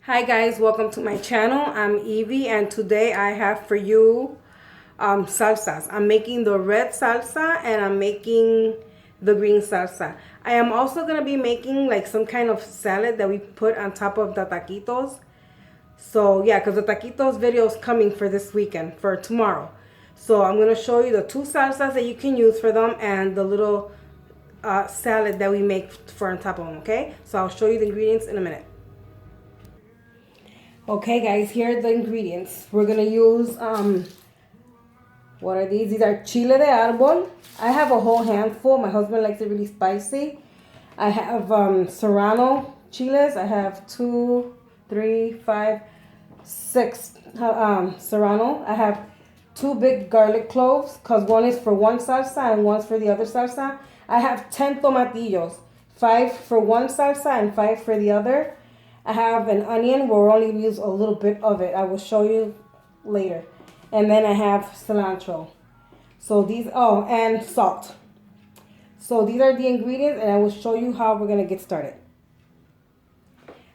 Hi guys, welcome to my channel. I'm Evie and today I have for you salsas. I'm making the red salsa and I'm making the green salsa. I am also going to be making like some kind of salad that we put on top of the taquitos. So yeah, because the taquitos video is coming for this weekend, for tomorrow. So I'm going to show you the two salsas that you can use for them and the little salad that we make for on top of them, okay? So I'll show you the ingredients in a minute. Okay guys, here are the ingredients. We're gonna use what are these? These are chile de arbol. I have a whole handful. My husband likes it really spicy. I have serrano chiles. I have 2, 3, 5, 6 serrano. I have 2 big garlic cloves because one is for one salsa and one's for the other salsa. I have 10 tomatillos, 5 for one salsa and 5 for the other. I have an onion. We'll only use a little bit of it. I will show you later. And then I have cilantro. So these, oh, and salt. So these are the ingredients and I will show you how we're going to get started.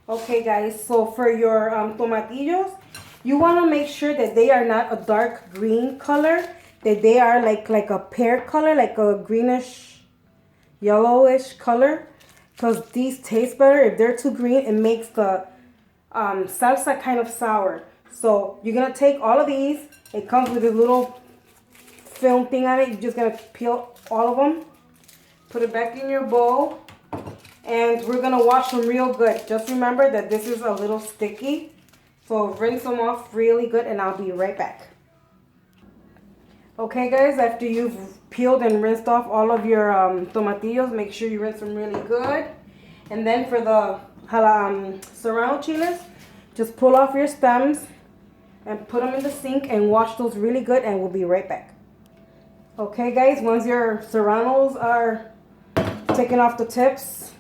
Okay guys, so for your tomatillos, you want to make sure that they are not a dark green color. That they are like a pear color, like a greenish, yellowish color. Because these taste better. If they're too green, it makes the salsa kind of sour. So you're going to take all of these. It comes with a little film thing on it. You're just going to peel all of them. Put it back in your bowl. And we're going to wash them real good. Just remember that this is a little sticky. So rinse them off really good and I'll be right back. Okay guys, after you've peeled and rinsed off all of your tomatillos, make sure you rinse them really good. And then for the serrano chiles, just pull off your stems and put them in the sink and wash those really good and we'll be right back. Okay guys, once your serranos are taken off the tips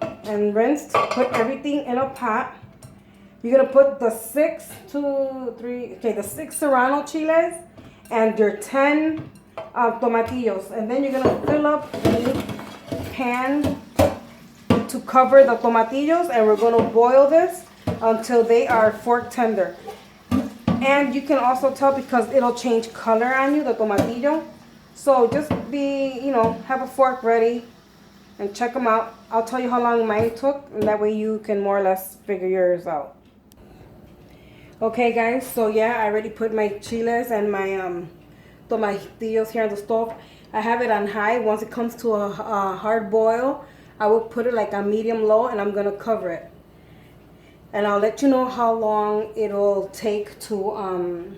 and rinsed, put everything in a pot. You're going to put the 6 serrano chiles and your 10 tomatillos, and then you're gonna fill up the pan to cover the tomatillos, and we're gonna boil this until they are fork tender. And you can also tell because it'll change color on you, the tomatillo. So just have a fork ready and check them out. I'll tell you how long mine took, and that way you can more or less figure yours out. Okay guys, so yeah, I already put my chiles and my tomatillos here on the stove. I have it on high. Once it comes to a hard boil, I will put it like on medium low and I'm gonna cover it. And I'll let you know how long it'll take to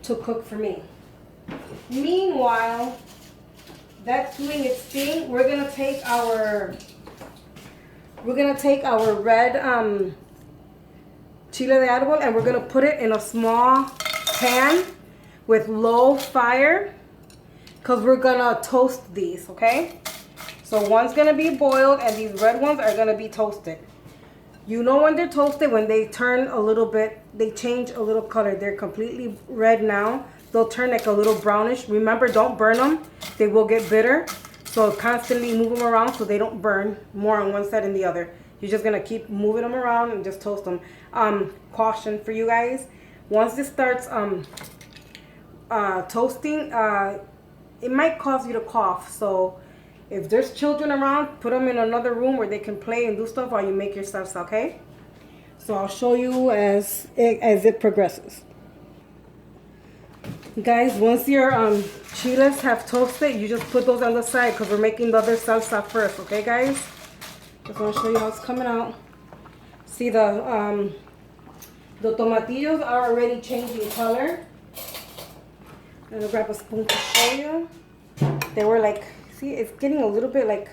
cook for me. Meanwhile, that's doing its thing. We're gonna take our red chile de arbol and we're going to put it in a small pan with low fire because we're going to toast these, okay? So one's going to be boiled and these red ones are going to be toasted. You know when they're toasted, when they turn a little bit, they change a little color. They're completely red now. They'll turn like a little brownish. Remember, don't burn them. They will get bitter. So constantly move them around so they don't burn more on one side than the other. You're just going to keep moving them around and just toast them. Caution for you guys. Once this starts toasting, it might cause you to cough. So if there's children around, put them in another room where they can play and do stuff while you make your salsa, okay? So I'll show you as it progresses. Guys, once your chiles have toasted, you just put those on the side because we're making the other salsa first, okay guys? Just want to show you how it's coming out. See the tomatillos are already changing color. I'm gonna grab a spoon to show you. They were like, see, it's getting a little bit like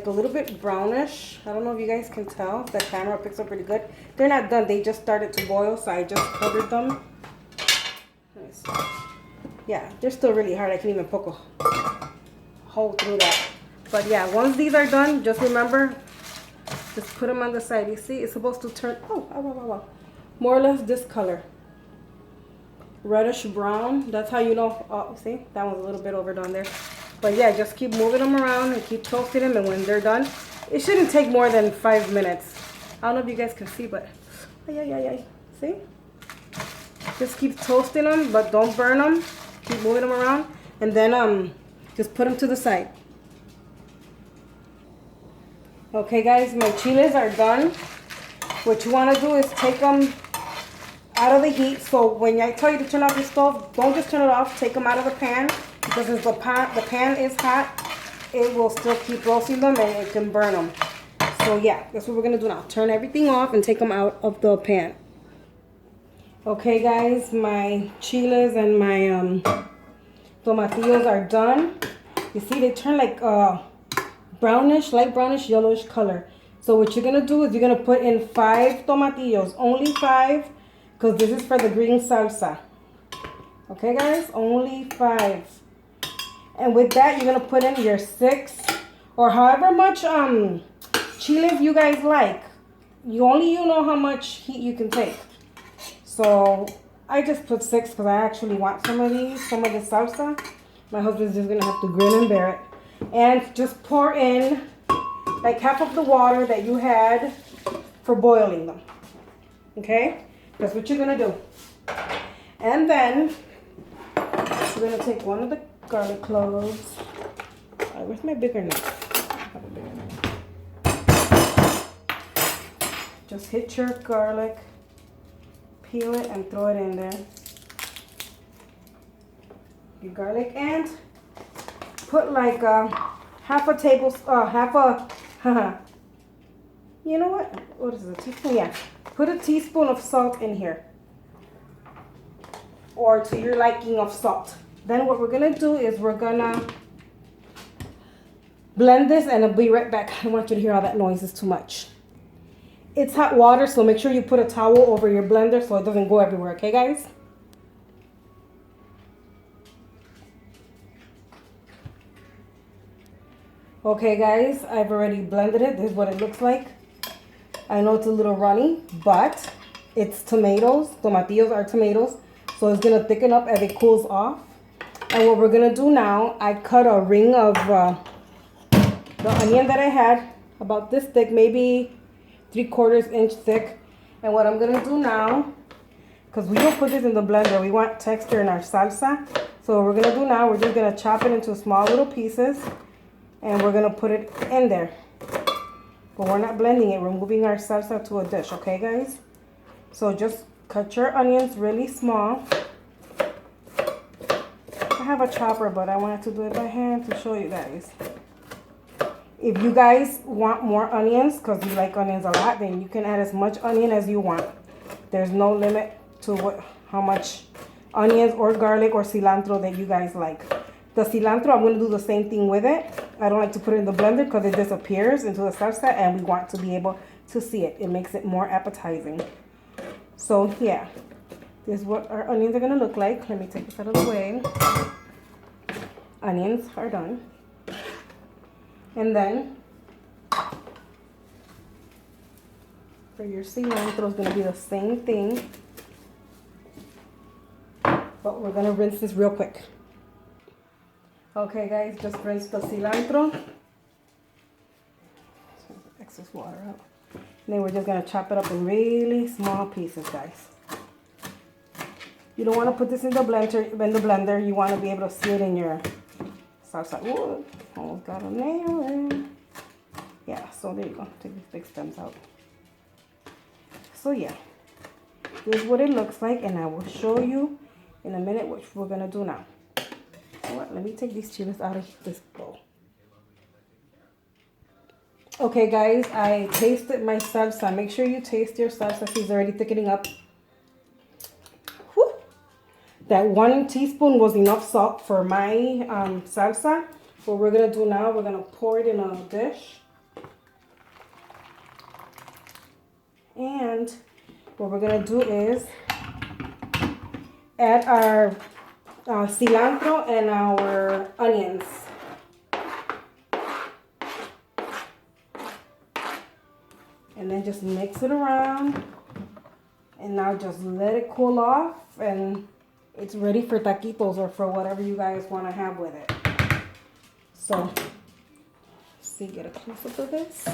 a little bit brownish. I don't know if you guys can tell. The camera picks up pretty good. They're not done. They just started to boil, so I just covered them. Nice. Yeah, they're still really hard. I can't even poke a hole through that. But yeah, once these are done, just remember, just put them on the side. You see, it's supposed to turn, more or less this color. Reddish brown. That's how you know. Oh, see, that one's a little bit overdone there. But yeah, just keep moving them around and keep toasting them. And when they're done, it shouldn't take more than 5 minutes. I don't know if you guys can see, but see? Just keep toasting them, but don't burn them. Keep moving them around, and then just put them to the side. Okay, guys, my chiles are done. What you want to do is take them out of the heat. So when I tell you to turn off your stove, don't just turn it off. Take them out of the pan, because if the pan is hot, it will still keep roasting them and it can burn them. So yeah, that's what we're gonna do now. Turn everything off and take them out of the pan. Okay, guys, my chiles and my tomatillos are done. You see, they turn like brownish, light brownish, yellowish color. So what you're gonna do is you're gonna put in 5 tomatillos, only 5, because this is for the green salsa. Okay, guys, only 5. And with that, you're gonna put in your 6 or however much chiles you guys like. You know how much heat you can take. So I just put 6 because I actually want some of the salsa. My husband's just gonna have to grin and bear it. And just pour in like half of the water that you had for boiling them. Okay? That's what you're gonna do. And then we're gonna take one of the garlic cloves. Where's my bigger knife? I have a bigger knife. Just hit your garlic, peel it, and throw it in there. Your garlic, and put like half a tablespoon, you know what? What is it? A teaspoon? Yeah. Put a teaspoon of salt in here, or to your liking of salt. Then what we're gonna do is we're gonna blend this, and I'll be right back. I don't want you to hear all that noise. It's too much. It's hot water, so make sure you put a towel over your blender so it doesn't go everywhere, okay, guys? Okay, guys, I've already blended it. This is what it looks like. I know it's a little runny, but it's tomatoes. Tomatillos are tomatoes, so it's gonna thicken up as it cools off. And what we're gonna do now, I cut a ring of the onion that I had, about this thick, maybe 3/4 inch thick. And what I'm gonna do now, because we don't put this in the blender, we want texture in our salsa. So what we're gonna do now, we're just gonna chop it into small little pieces, and we're gonna put it in there. But we're not blending it, we're moving our salsa to a dish, okay, guys? So just cut your onions really small. I have a chopper, but I wanted to do it by hand to show you guys. If you guys want more onions, because you like onions a lot, then you can add as much onion as you want. There's no limit to how much onions or garlic or cilantro that you guys like. The cilantro, I'm going to do the same thing with it. I don't like to put it in the blender because it disappears into the salsa, and we want to be able to see it. It makes it more appetizing. So yeah, this is what our onions are going to look like. Let me take this out of the way. Onions are done. And then for your cilantro, it's going to be the same thing. But we're going to rinse this real quick. Okay, guys, just rinse the cilantro. Excess water out. And then we're just going to chop it up in really small pieces, guys. You don't want to put this in the blender. You want to be able to see it in your salsa. Ooh, almost got a nail in. Yeah, so there you go. Take these big stems out. So yeah, this is what it looks like, and I will show you in a minute what we're going to do now. Let me take these chiles out of this bowl. Okay, guys, I tasted my salsa. Make sure you taste your salsa. She's already thickening up. Whew. That 1 teaspoon was enough salt for my salsa. What we're going to do now, we're going to pour it in a dish. And what we're going to do is add our cilantro and our onions. And then just mix it around. And now just let it cool off, and it's ready for taquitos or for whatever you guys want to have with it. So, let's see, get a close up of this.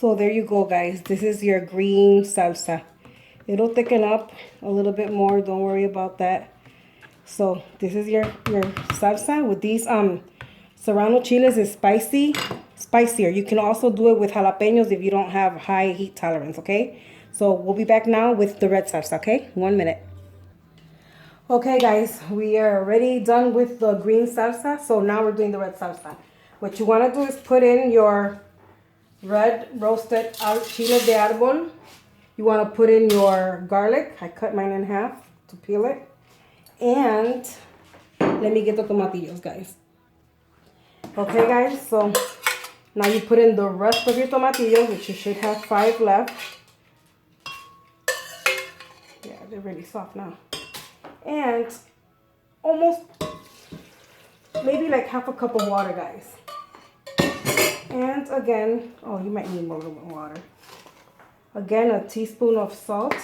So there you go, guys. This is your green salsa. It'll thicken up a little bit more. Don't worry about that. So this is your salsa with these serrano chiles. Is spicier. You can also do it with jalapenos if you don't have high heat tolerance, okay? So we'll be back now with the red salsa, okay? 1 minute. Okay, guys, we are already done with the green salsa. So now we're doing the red salsa. What you want to do is put in your red roasted chile de arbol. You want to put in your garlic. I cut mine in half to peel it. And let me get the tomatillos, guys. Okay, guys, so now you put in the rest of your tomatillos, which you should have 5 left. Yeah, they're really soft now. And almost, maybe like half a cup of water, guys. And again, oh, you might need more water. Again, a teaspoon of salt.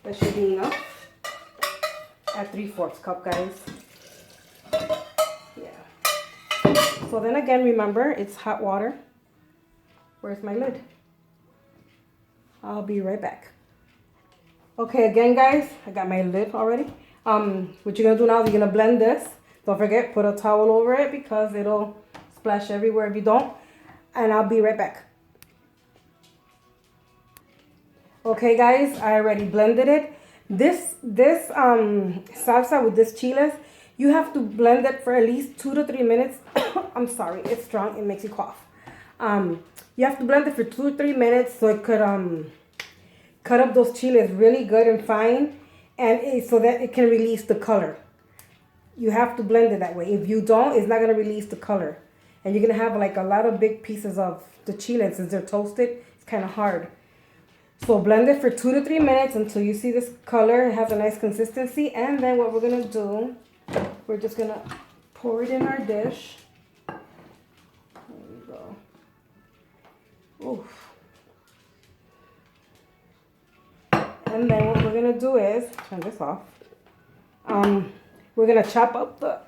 That should be enough. At 3/4 cup, guys. Yeah. So then again, remember, it's hot water. Where's my lid? I'll be right back. Okay, again, guys, I got my lid already. What you're gonna do now is you're gonna blend this. Don't forget, put a towel over it because it'll splash everywhere if you don't. And I'll be right back. Okay, guys, I already blended it. This salsa with this chiles, you have to blend it for at least 2 to 3 minutes. I'm sorry, it's strong. It makes you cough. You have to blend it for 2 to 3 minutes so it could cut up those chiles really good and fine, and so that it can release the color. You have to blend it that way. If you don't, it's not going to release the color. And you're going to have like a lot of big pieces of the chile. Since they're toasted, it's kind of hard. So blend it for 2 to 3 minutes until you see this color. It has a nice consistency. And then what we're going to do, we're just going to pour it in our dish. There we go. Oof. And then what we're going to do is, turn this off. We're going to chop up the...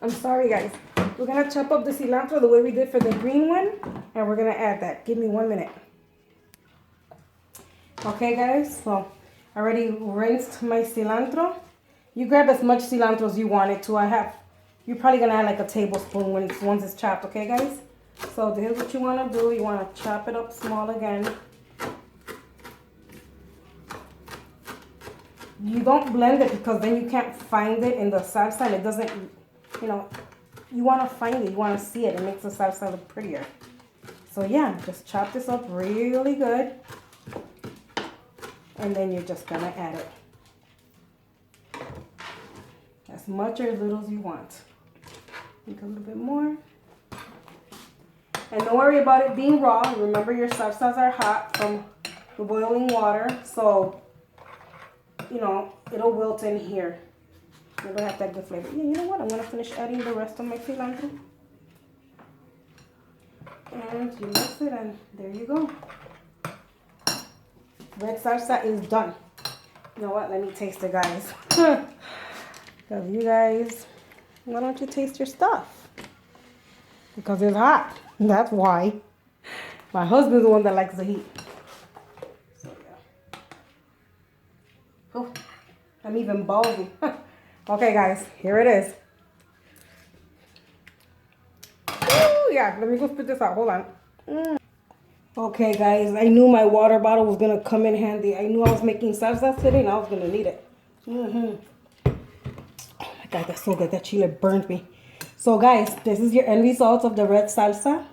I'm sorry, guys. We're going to chop up the cilantro the way we did for the green one. And we're going to add that. Give me 1 minute. Okay, guys. So, I already rinsed my cilantro. You grab as much cilantro as you want it to. You're probably going to add like a tablespoon once it's chopped. Okay, guys? So, here's what you want to do. You want to chop it up small again. You don't blend it because then you can't find it in the salsa and it doesn't, you know, you want to find it, you want to see it. It makes the salsa look prettier. So yeah, just chop this up really good. And then you're just going to add it. As much or as little as you want. Make a little bit more. And don't worry about it being raw. Remember, your salsas are hot from the boiling water. So, you know, it'll wilt in here. It'll have that good flavor. Yeah, you know what? I'm going to finish adding the rest of my cilantro. And you mix it and there you go. Red salsa is done. You know what? Let me taste it, guys. Because you guys, why don't you taste your stuff? Because it's hot. That's why. My husband's the one that likes the heat. Oh, I'm even ballsy. Okay, guys, here it is. Ooh, yeah, let me go spit this out. Hold on. Okay, guys, I knew my water bottle was going to come in handy. I knew I was making salsa today and I was going to need it. Oh, my God, that's so good. That chile burned me. So, guys, this is your end result of the red salsa.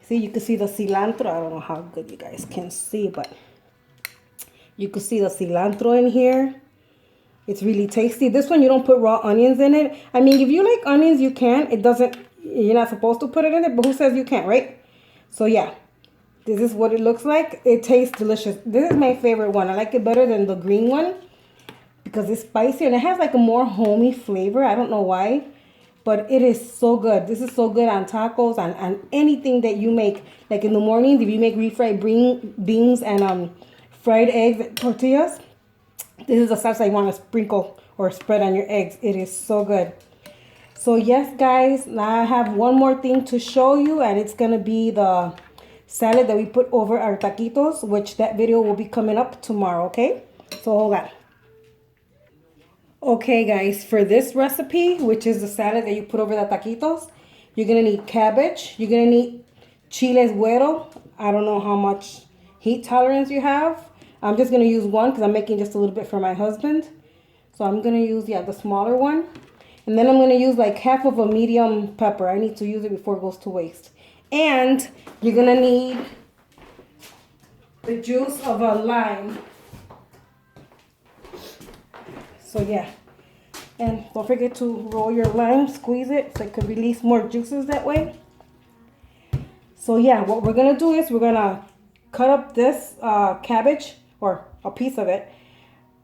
See, you can see the cilantro. I don't know how good you guys can see, but... you can see the cilantro in here. It's really tasty. This one, you don't put raw onions in it. I mean, if you like onions, you can. It doesn't, you're not supposed to put it in it, but who says you can't, right? So, yeah. This is what it looks like. It tastes delicious. This is my favorite one. I like it better than the green one because it's spicy and it has like a more homey flavor. I don't know why, but it is so good. This is so good on tacos, on anything that you make. Like in the mornings, if you make refried beans and fried eggs, tortillas, this is a salsa you want to sprinkle or spread on your eggs. It is so good. So yes, guys, now I have one more thing to show you, and it's gonna be the salad that we put over our taquitos, which that video will be coming up tomorrow, okay? So hold on. Okay, guys, for this recipe, which is the salad that you put over the taquitos, you're gonna need cabbage. You're gonna need chiles guero. I don't know how much heat tolerance you have. I'm just gonna use one because I'm making just a little bit for my husband. So I'm gonna use, yeah, the smaller one. And then I'm gonna use like half of a medium pepper. I need to use it before it goes to waste. And you're gonna need the juice of a lime. So yeah. And don't forget to roll your lime, squeeze it so it can release more juices that way. So yeah, what we're gonna do is we're gonna cut up this cabbage, or a piece of it,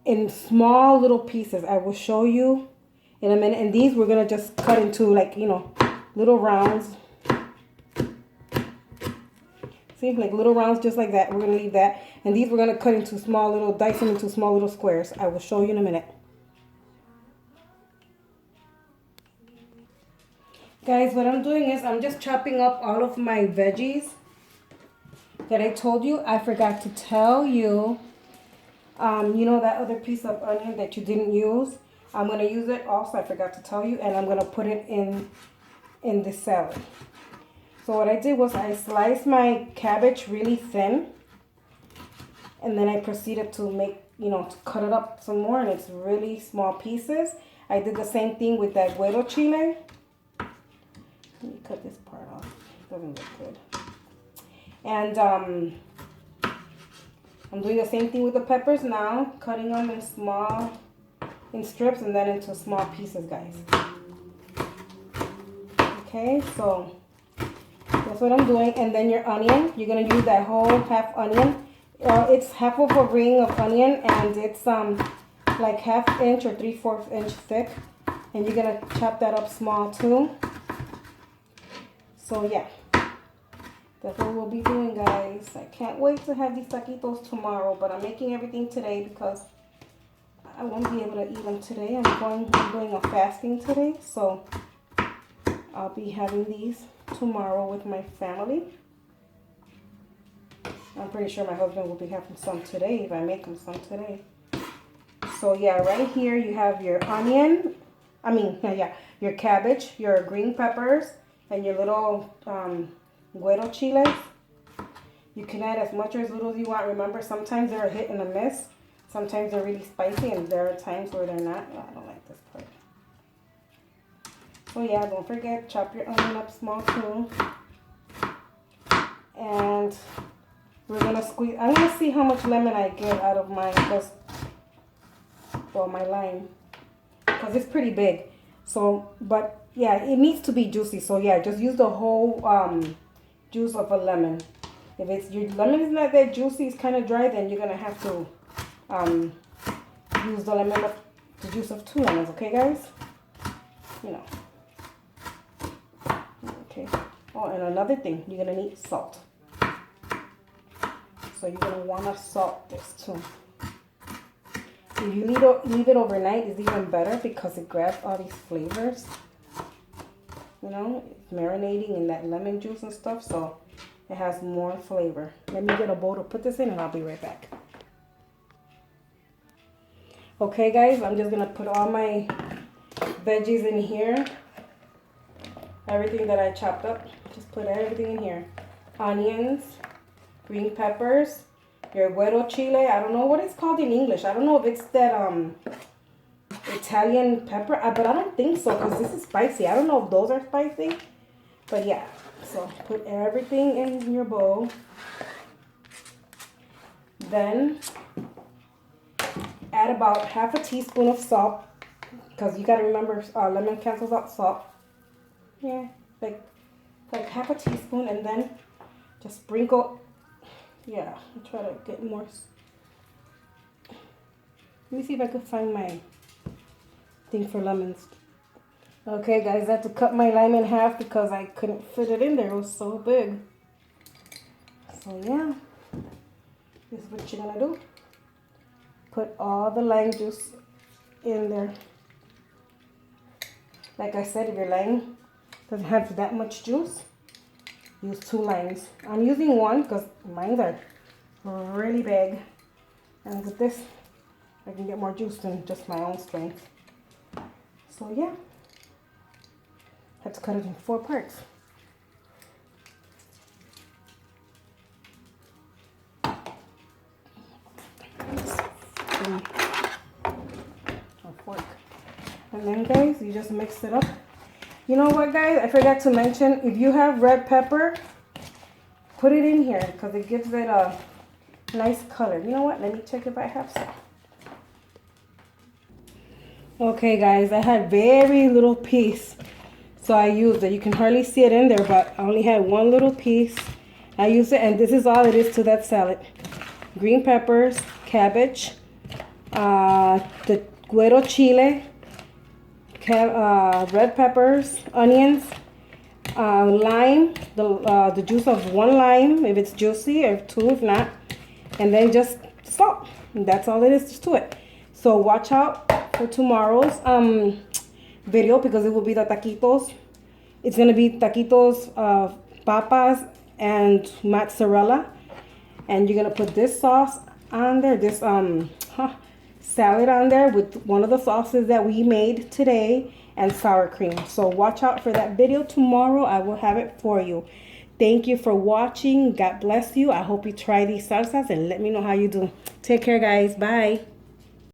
in small little pieces. I will show you in a minute. And these we're gonna just cut into, like, you know, little rounds. See, like little rounds just like that. We're gonna leave that. And these we're gonna cut into small little, dice them into small little squares. I will show you in a minute. Guys, what I'm doing is I'm just chopping up all of my veggies that I told you. I forgot to tell you, you know that other piece of onion that you didn't use? I'm going to use it also. I forgot to tell you. And I'm going to put it in this salad. So what I did was I sliced my cabbage really thin. And then I proceeded to make, you know, to cut it up some more. And it's really small pieces. I did the same thing with that guero chile. Let me cut this part off. It doesn't look good. And I'm doing the same thing with the peppers now, cutting them in strips and then into small pieces, guys. Okay, so that's what I'm doing. And then your onion, you're gonna use that whole half onion. It's half of a ring of onion, and it's like 1/2 inch or 3/4 inch thick. And you're gonna chop that up small too. So yeah, that's what we'll be doing, guys. I can't wait to have these taquitos tomorrow, but I'm making everything today because I won't be able to eat them today. I'm doing a fasting today, so I'll be having these tomorrow with my family. I'm pretty sure my husband will be having some today if I make him some today. So yeah, right here you have your onion. Your cabbage, your green peppers, and your little guero chiles. You can add as much or as little as you want. Remember, sometimes they're a hit and a miss. Sometimes they're really spicy, and there are times where they're not. Oh, I don't like this part. So yeah, don't forget, chop your onion up small too. And we're gonna squeeze. I'm gonna see how much lemon I get out of mine, my lime, because it's pretty big. So, but yeah, it needs to be juicy. So yeah, just use the whole juice of a lemon. If your lemon is not that juicy, it's kind of dry, then you're gonna have to use the juice of 2 lemons. Okay, guys? You know. Okay. Oh, and another thing, you're gonna need salt. So you're gonna wanna salt this too. If you leave it overnight, it's even better because it grabs all these flavors. You know, it's marinating in that lemon juice and stuff, so it has more flavor. Let me get a bowl to put this in, and I'll be right back. Okay, guys, I'm just gonna put all my veggies in here. Everything that I chopped up, just put everything in here. Onions, green peppers, your guero chile. I don't know what it's called in English. I don't know if it's that Italian pepper, but I don't think so because this is spicy. I don't know if those are spicy, but yeah. So put everything in your bowl. Then add about 1/2 teaspoon of salt, because you gotta remember lemon cancels out salt. Yeah, like 1/2 teaspoon, and then just sprinkle. Yeah, I'll try to get more. Let me see if I could find my thing for lemons. Okay, guys, I had to cut my lime in half because I couldn't fit it in there. It was so big. So yeah, this is what you're gonna do. Put all the lime juice in there. Like I said, if your lime doesn't have that much juice, use 2 limes. I'm using 1 because mine are really big. And with this, I can get more juice than just my own strength. So yeah, have to cut it in 4 parts. A fork. And then guys, you just mix it up. You know what guys, I forgot to mention, if you have red pepper, put it in here because it gives it a nice color. You know what, let me check if I have some. Okay guys, I had very little piece, so I used it. You can hardly see it in there, but I only had 1 little piece. I used it, and this is all it is to that salad. Green peppers, cabbage, the guero chile, red peppers, onions, lime, the juice of 1 lime if it's juicy, or 2 if not, and then just salt. And that's all it is to it. So watch out for tomorrow's video because it will be the taquitos. It's gonna be taquitos of papas and mozzarella, and you're gonna put this sauce on there, this salad on there with one of the sauces that we made today and sour cream. So watch out for that video tomorrow. I will have it for you. Thank you for watching. God bless you. I hope you try these salsas and let me know how you do. Take care guys. Bye.